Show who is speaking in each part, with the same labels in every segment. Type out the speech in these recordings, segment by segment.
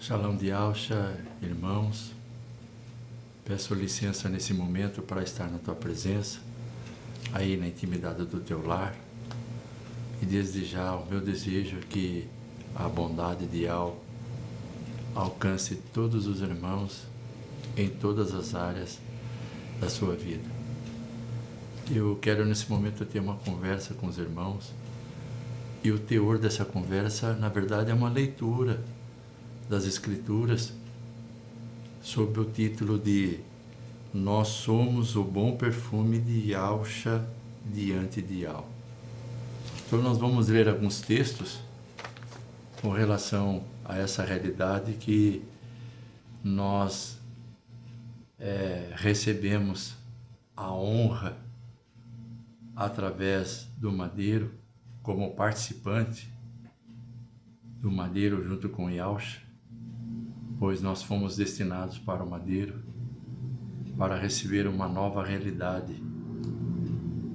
Speaker 1: Shalom de Alcha, irmãos, peço licença nesse momento para estar na tua presença, aí na intimidade do teu lar, e desde já o meu desejo é que a bondade de Al alcance todos os irmãos em todas as áreas da sua vida. Eu quero nesse momento ter uma conversa com os irmãos, e o teor dessa conversa, na verdade, é uma leitura das Escrituras sob o título de Nós somos o bom perfume de Yahusha diante de Al. Então nós vamos ler alguns textos com relação a essa realidade que nós recebemos a honra através do Madeiro, como participante do Madeiro junto com Yahusha, pois nós fomos destinados para o Madeiro para receber uma nova realidade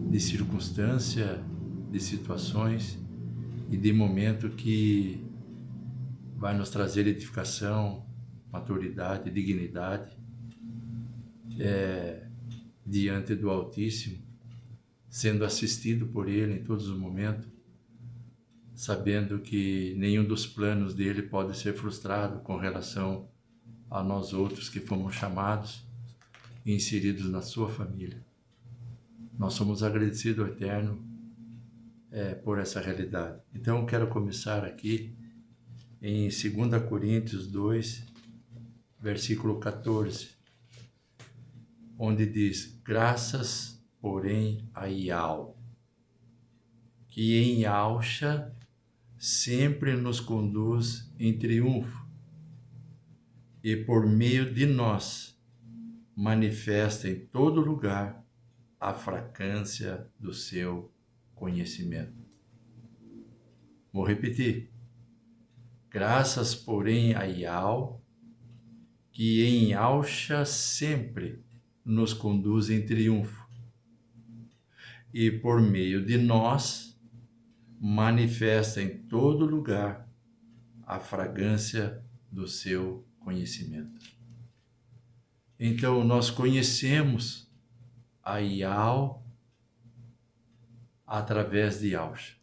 Speaker 1: de circunstância, de situações e de momento que vai nos trazer edificação, maturidade, dignidade diante do Altíssimo, sendo assistido por Ele em todos os momentos, sabendo que nenhum dos planos dele pode ser frustrado com relação a nós outros que fomos chamados e inseridos na sua família. Nós somos agradecidos ao Eterno por essa realidade. Então, eu quero começar aqui em 2 Coríntios 2, versículo 14, onde diz: graças, porém, a Yahweh, que em Yahusha sempre nos conduz em triunfo e por meio de nós manifesta em todo lugar a fragrância do seu conhecimento. Vou repetir. Graças, porém, a Yahweh, que em Yahusha sempre nos conduz em triunfo e por meio de nós manifesta em todo lugar a fragrância do seu conhecimento. Então, nós conhecemos a Yahweh através de Yahusha,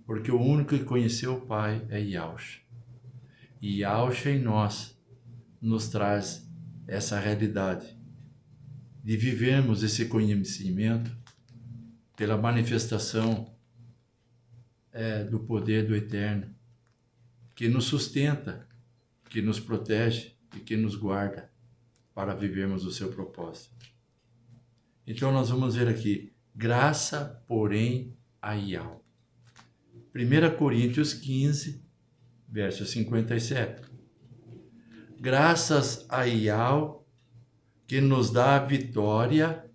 Speaker 1: porque o único que conheceu o Pai é Yahusha. E Yahusha em nós nos traz essa realidade de vivermos esse conhecimento pela manifestação do poder do Eterno, que nos sustenta, que nos protege e que nos guarda para vivermos o seu propósito. Então nós vamos ver aqui, graça, porém, a Yahweh. 1 Coríntios 15, verso 57. Graças a Yahweh, que nos dá a vitória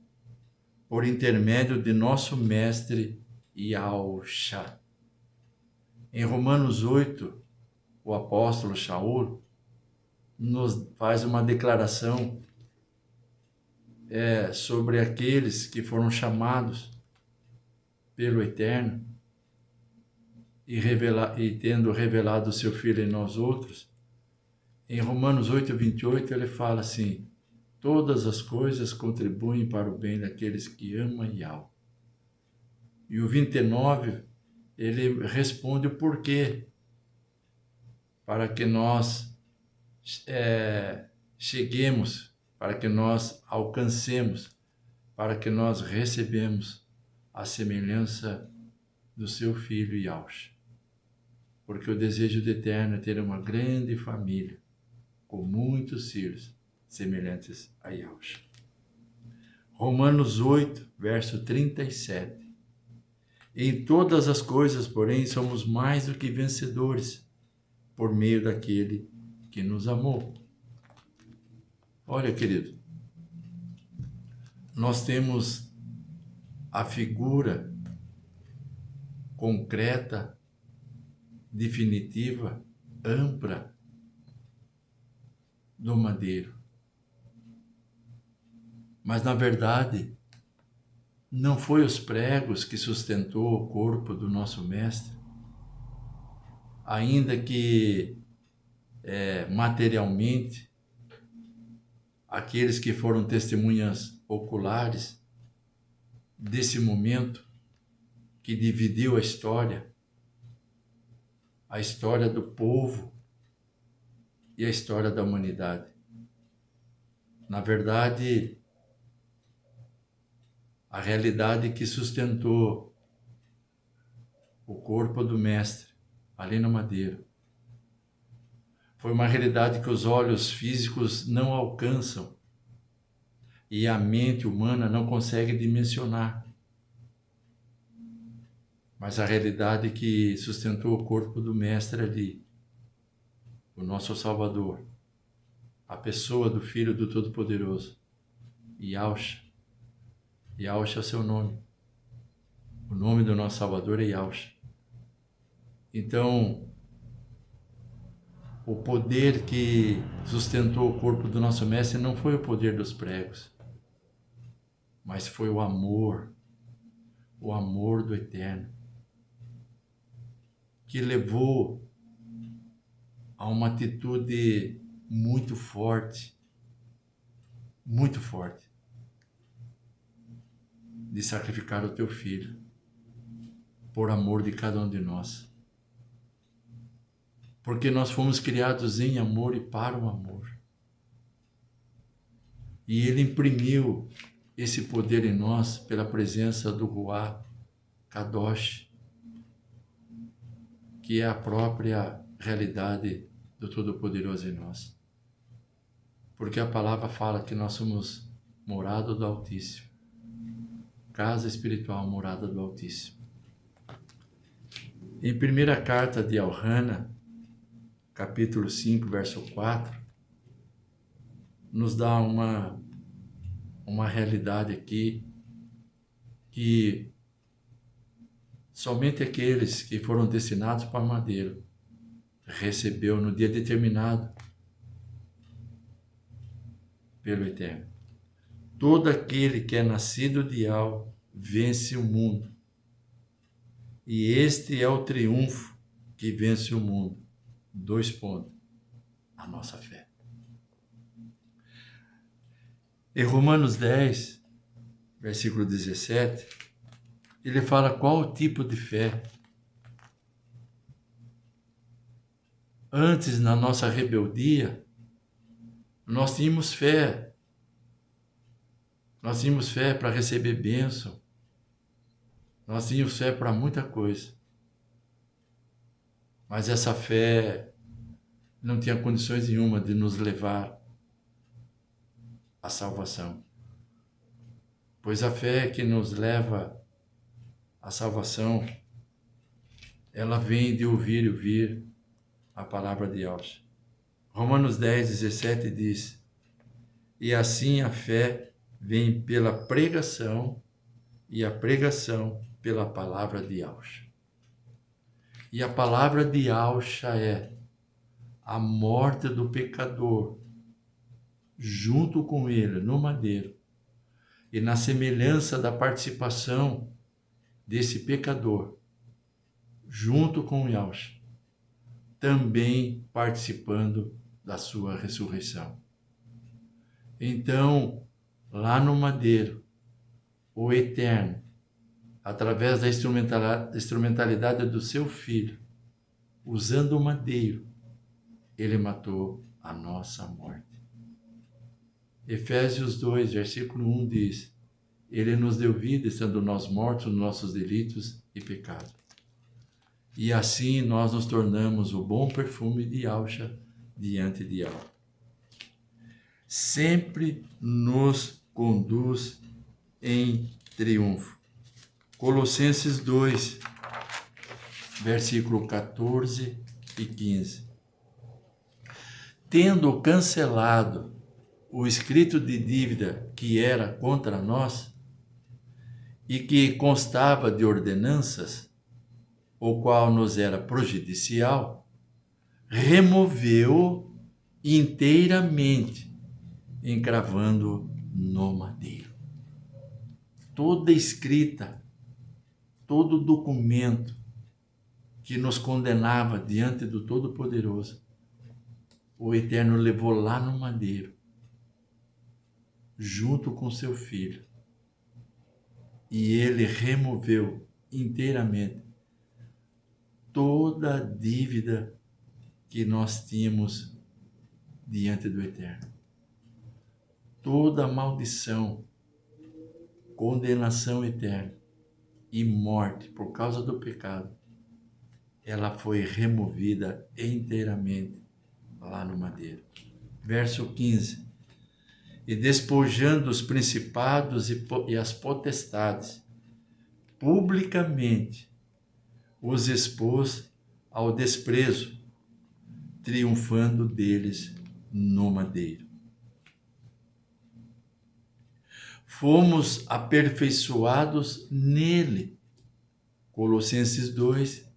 Speaker 1: por intermédio de nosso mestre Yahusha. Em Romanos 8, o apóstolo Shaul nos faz uma declaração sobre aqueles que foram chamados pelo Eterno e tendo revelado o seu Filho em nós outros. Em Romanos 8, 28, ele fala assim: todas as coisas contribuem para o bem daqueles que amam Yahweh. E o 29, ele responde o porquê, para que nós cheguemos, para que nós alcancemos, para que nós recebemos a semelhança do seu Filho Yahusha. Porque o desejo do Eterno é ter uma grande família, com muitos filhos semelhantes a Yahusha. Romanos 8, verso 37. Em todas as coisas, porém, somos mais do que vencedores, por meio daquele que nos amou. Olha, querido, nós temos a figura concreta, definitiva, ampla do madeiro. Mas, na verdade, não foi os pregos que sustentou o corpo do nosso mestre, ainda que materialmente, aqueles que foram testemunhas oculares desse momento que dividiu a história do povo e a história da humanidade. Na verdade, a realidade que sustentou o corpo do Mestre ali no madeiro foi uma realidade que os olhos físicos não alcançam e a mente humana não consegue dimensionar. Mas a realidade que sustentou o corpo do Mestre ali, o nosso Salvador, a pessoa do Filho do Todo-Poderoso, Yahshua. Yahshua é seu nome. O nome do nosso Salvador é Yahshua. Então, o poder que sustentou o corpo do nosso Mestre não foi o poder dos pregos, mas foi o amor do Eterno, que levou a uma atitude muito forte, de sacrificar o teu filho, por amor de cada um de nós. Porque nós fomos criados em amor e para o amor. E ele imprimiu esse poder em nós pela presença do Ruach Kadosh, que é a própria realidade do Todo-Poderoso em nós. Porque a palavra fala que nós somos morada do Altíssimo, casa espiritual, morada do Altíssimo. Em primeira carta de Al-Hana, capítulo 5, verso 4, nos dá uma realidade aqui que somente aqueles que foram destinados para o madeiro recebeu no dia determinado pelo Eterno. Todo aquele que é nascido de Yahweh vence o mundo. E este é o triunfo que vence o mundo. 2 pontos. A nossa fé. Em Romanos 10, versículo 17, ele fala qual o tipo de fé. Antes, na nossa rebeldia, nós tínhamos fé. Nós tínhamos fé para receber bênção. Nós tínhamos fé para muita coisa. Mas essa fé não tinha condições nenhuma de nos levar à salvação. Pois a fé que nos leva à salvação, ela vem de ouvir a palavra de Deus. Romanos 10, 17 diz: e assim a fé vem pela pregação, e a pregação pela palavra de Deus. E a palavra de Yahshua é a morte do pecador, junto com ele, no madeiro. E na semelhança da participação desse pecador, junto com Yahshua, também participando da sua ressurreição. Então, lá no madeiro, o Eterno, através da instrumentalidade do seu Filho, usando o madeiro, ele matou a nossa morte. Efésios 2, versículo 1 diz: ele nos deu vida, estando nós mortos nos nossos delitos e pecados. E assim nós nos tornamos o bom perfume de Yahshua diante de Yahweh. Sempre nos conduz em triunfo. Colossenses 2, versículo 14 e 15. Tendo cancelado o escrito de dívida que era contra nós e que constava de ordenanças, o qual nos era prejudicial, removeu inteiramente, encravando no madeiro. Toda escrita, todo documento que nos condenava diante do Todo-Poderoso, o Eterno levou lá no madeiro, junto com seu filho, e ele removeu inteiramente toda a dívida que nós tínhamos diante do Eterno. Toda a maldição, condenação eterna e morte por causa do pecado, ela foi removida inteiramente lá no madeiro. Verso 15. E despojando os principados e as potestades, publicamente os expôs ao desprezo, triunfando deles no madeiro. Fomos aperfeiçoados nele. Colossenses 2,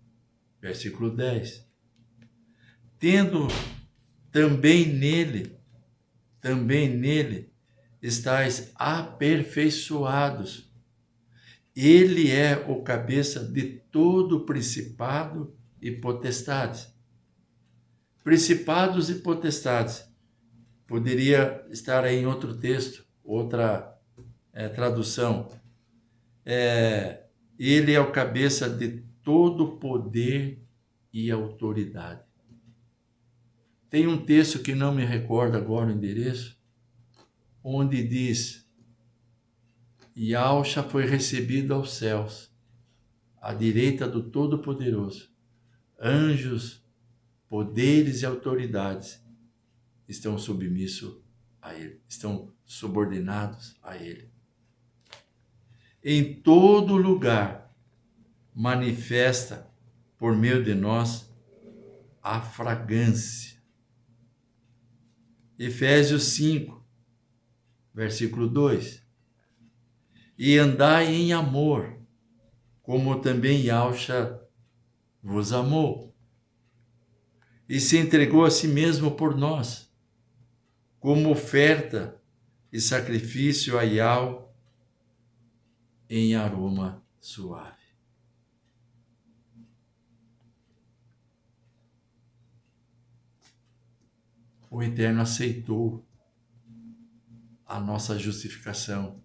Speaker 1: versículo 10. Tendo também nele, estáis aperfeiçoados. Ele é o cabeça de todo principado e potestades. Principados e potestades. Poderia estar aí em outro texto, outra tradução. Ele é o cabeça de todo poder e autoridade. Tem um texto que não me recordo agora o endereço, onde diz: Yahshua foi recebido aos céus, à direita do Todo-Poderoso. Anjos, poderes e autoridades estão submissos a ele, estão subordinados a ele. Em todo lugar manifesta por meio de nós a fragrância. Efésios 5, versículo 2. E andai em amor, como também Yahshua vos amou, e se entregou a si mesmo por nós, como oferta e sacrifício a Yahweh em aroma suave. O Eterno aceitou a nossa justificação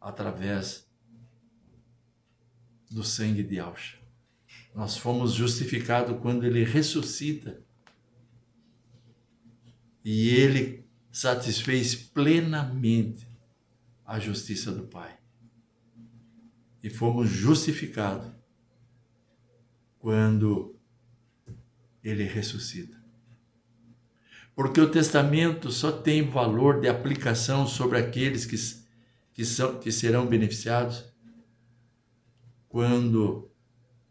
Speaker 1: através do sangue de Yahshua. Nós fomos justificados quando ele ressuscita e ele satisfez plenamente a justiça do Pai. E fomos justificados quando ele ressuscita. Porque o testamento só tem valor de aplicação sobre aqueles que serão beneficiados quando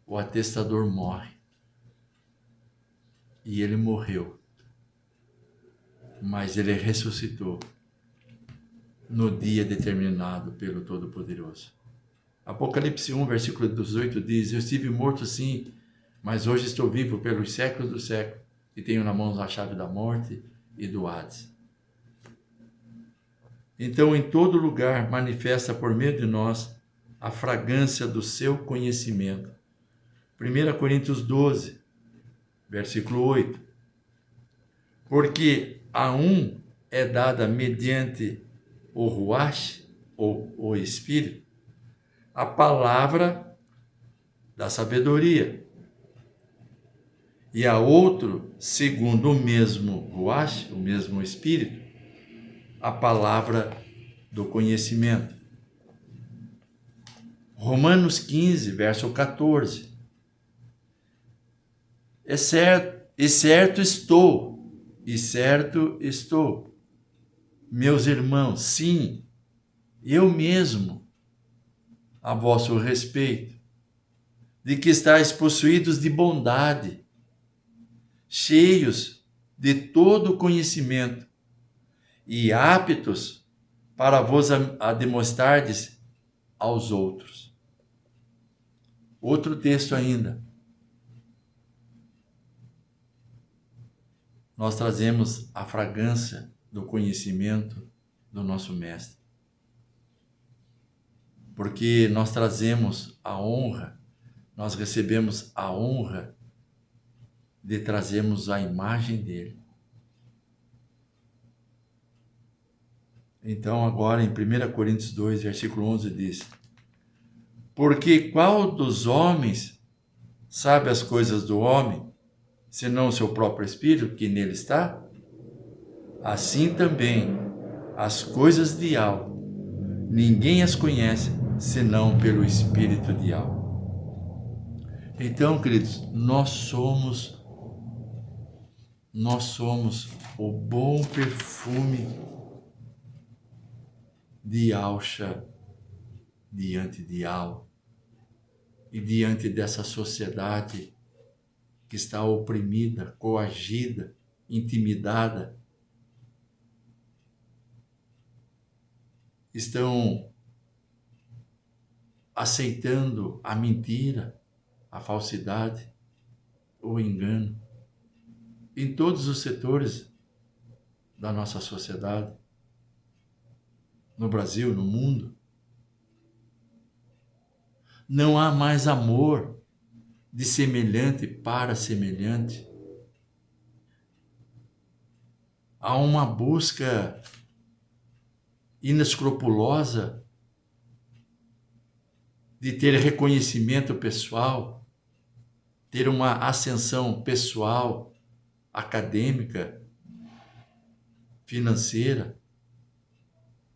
Speaker 1: o atestador morre. E ele morreu, mas ele ressuscitou no dia determinado pelo Todo-Poderoso. Apocalipse 1, versículo 18 diz: Eu estive morto sim, mas hoje estou vivo pelos séculos dos séculos e tenho na mão a chave da morte e do Hades. Então, em todo lugar manifesta por meio de nós a fragrância do seu conhecimento. 1 Coríntios 12, versículo 8. Porque a um é dada mediante o Ruach, ou o Espírito, a palavra da sabedoria, e a outro, segundo o mesmo Ruach, o mesmo Espírito, a palavra do conhecimento. Romanos 15, verso 14. E certo estou, meus irmãos, sim, eu mesmo, a vosso respeito, de que estáis possuídos de bondade, cheios de todo conhecimento e aptos para vos demonstrardes aos outros. Outro texto ainda. Nós trazemos a fragrância do conhecimento do nosso Mestre. Porque nós trazemos a honra, nós recebemos a honra de trazermos a imagem dele. Então agora em 1 Coríntios 2, versículo 11 diz: porque qual dos homens sabe as coisas do homem, senão o seu próprio espírito que nele está? Assim também as coisas de algo, ninguém as conhece senão pelo espírito de algo. Então, queridos, nós somos o bom perfume de Alcha diante de Al e diante dessa sociedade que está oprimida, coagida, intimidada. Estão aceitando a mentira, a falsidade, o engano em todos os setores da nossa sociedade, no Brasil, no mundo. Não há mais amor de semelhante para semelhante. Há uma busca inescrupulosa de ter reconhecimento pessoal, ter uma ascensão pessoal, acadêmica, financeira,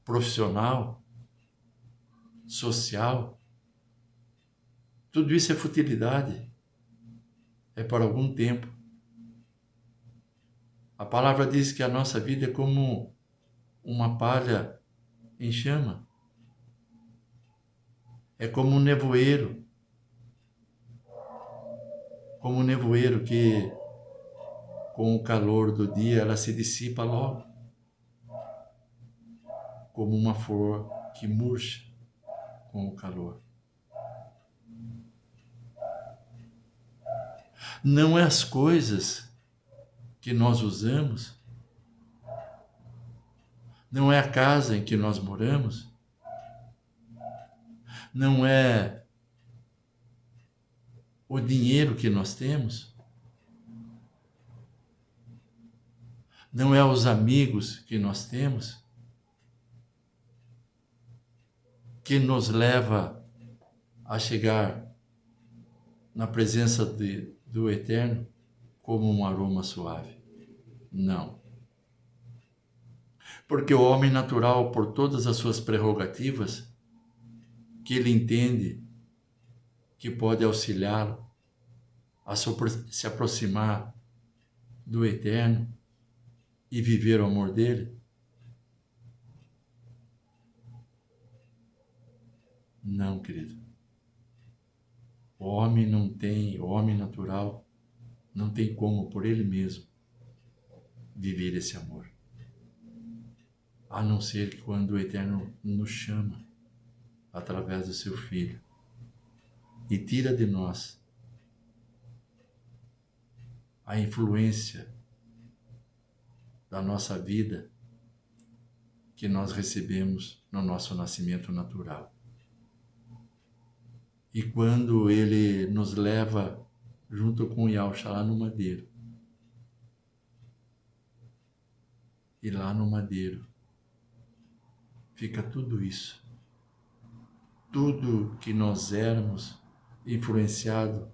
Speaker 1: profissional, social. Tudo isso é futilidade. É por algum tempo. A palavra diz que a nossa vida é como uma palha em chama. É como um nevoeiro. Como um nevoeiro que, com o calor do dia, ela se dissipa logo. Como uma flor que murcha com o calor. Não é as coisas que nós usamos, não é a casa em que nós moramos, não é o dinheiro que nós temos, não é os amigos que nós temos, que nos leva a chegar na presença do Eterno como um aroma suave. Não. Porque o homem natural, por todas as suas prerrogativas, que ele entende que pode auxiliá-lo a se aproximar do Eterno e viver o amor dele, não, querido. O homem natural, não tem como, por ele mesmo, viver esse amor. A não ser que quando o Eterno nos chama, através do seu Filho, e tira de nós a influência da nossa vida que nós recebemos no nosso nascimento natural. E quando ele nos leva junto com o Yahshua lá no madeiro, e lá no madeiro fica tudo isso, tudo que nós éramos, influenciado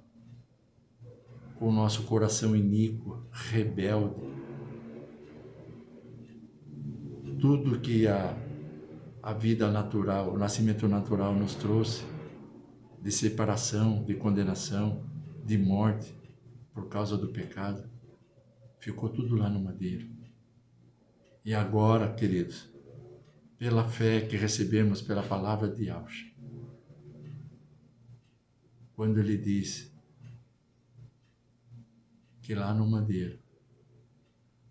Speaker 1: com o nosso coração iníquo, rebelde, tudo que a vida natural, o nascimento natural nos trouxe, de separação, de condenação, de morte, por causa do pecado, ficou tudo lá no madeiro. E agora, queridos, pela fé que recebemos pela palavra de Yahshua, quando ele diz que lá no madeiro,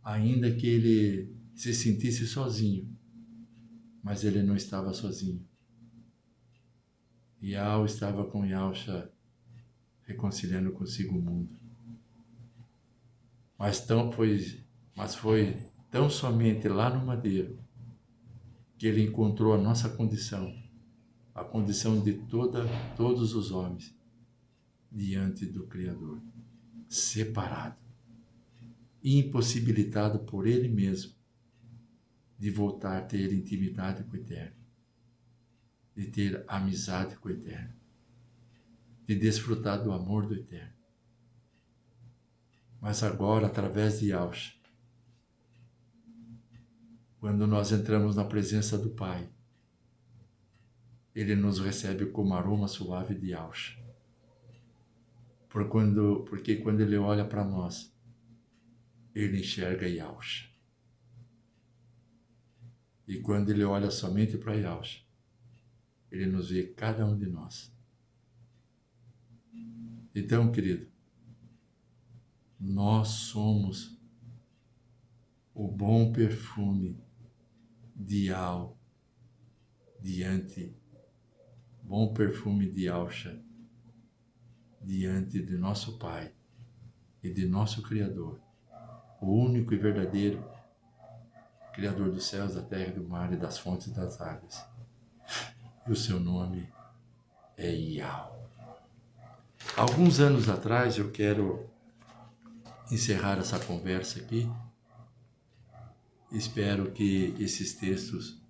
Speaker 1: ainda que ele se sentisse sozinho, mas ele não estava sozinho. Yahweh estava com Yahshua reconciliando consigo o mundo. Mas foi tão somente lá no madeiro que ele encontrou a nossa condição, a condição de todos os homens diante do Criador, separado, impossibilitado por ele mesmo de voltar a ter intimidade com o Eterno, de ter amizade com o Eterno, de desfrutar do amor do Eterno. Mas agora, através de Yahshua, quando nós entramos na presença do Pai, Ele nos recebe como aroma suave de Yahshua. Porque quando Ele olha para nós, Ele enxerga Yahshua. E quando Ele olha somente para Yahshua, Ele nos vê cada um de nós. Então, querido, nós somos o bom perfume de Yahweh bom perfume de Yahshua diante de nosso Pai e de nosso Criador, o único e verdadeiro Criador dos céus, da terra, do mar e das fontes das águas. E o seu nome é Yahweh. Alguns anos atrás, eu quero encerrar essa conversa aqui. Espero que esses textos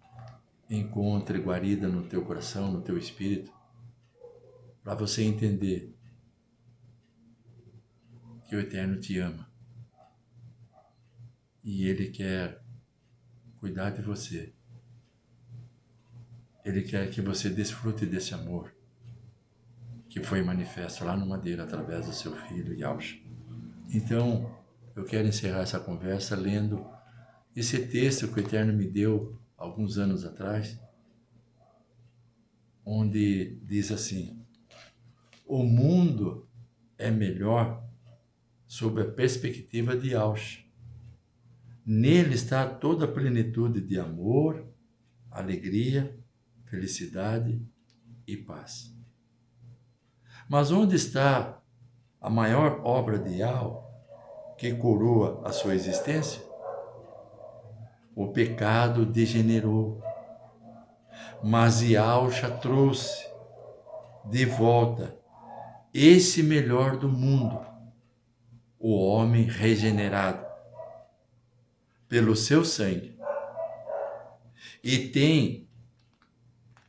Speaker 1: encontrem guarida no teu coração, no teu espírito, para você entender que o Eterno te ama e Ele quer cuidar de você. Ele quer que você desfrute desse amor que foi manifesto lá no madeiro através do seu filho Yahshua. Então, eu quero encerrar essa conversa lendo esse texto que o Eterno me deu alguns anos atrás, onde diz assim: o mundo é melhor sob a perspectiva de Yahshua. Nele está toda a plenitude de amor, alegria, felicidade e paz. Mas onde está a maior obra de Yahweh que coroa a sua existência? O pecado degenerou, mas Yahshua trouxe de volta esse melhor do mundo, o homem regenerado pelo seu sangue, e tem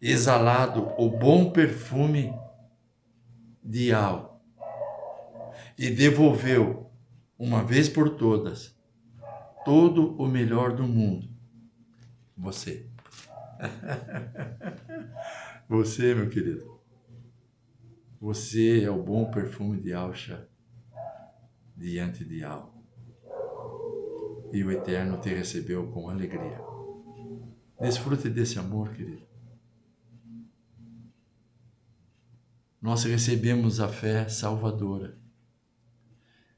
Speaker 1: exalado o bom perfume de Yahweh e devolveu, uma vez por todas, todo o melhor do mundo. Você. Você, meu querido. Você é o bom perfume de Yahshua diante de Yahweh. E o Eterno te recebeu com alegria. Desfrute desse amor, querido. Nós recebemos a fé salvadora.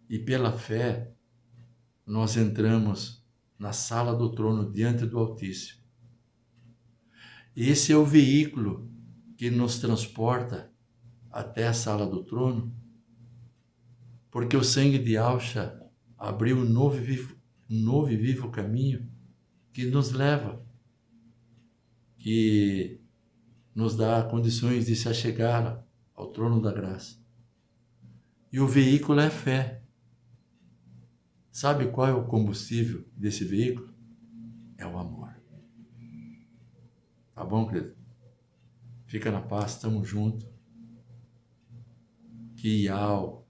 Speaker 1: E pela fé, nós entramos na sala do trono diante do Altíssimo. Esse é o veículo que nos transporta até a sala do trono, porque o sangue de Yahshua abriu um novo e vivo caminho que nos leva, que nos dá condições de se achegar ao trono da graça. E o veículo é fé. Sabe qual é o combustível desse veículo? É o amor. Tá bom, querido? Fica na paz, estamos juntos. Que Yahweh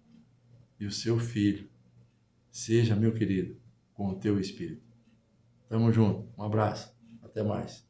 Speaker 1: e o seu filho seja, meu querido, com o teu espírito. Tamo junto. Um abraço. Até mais.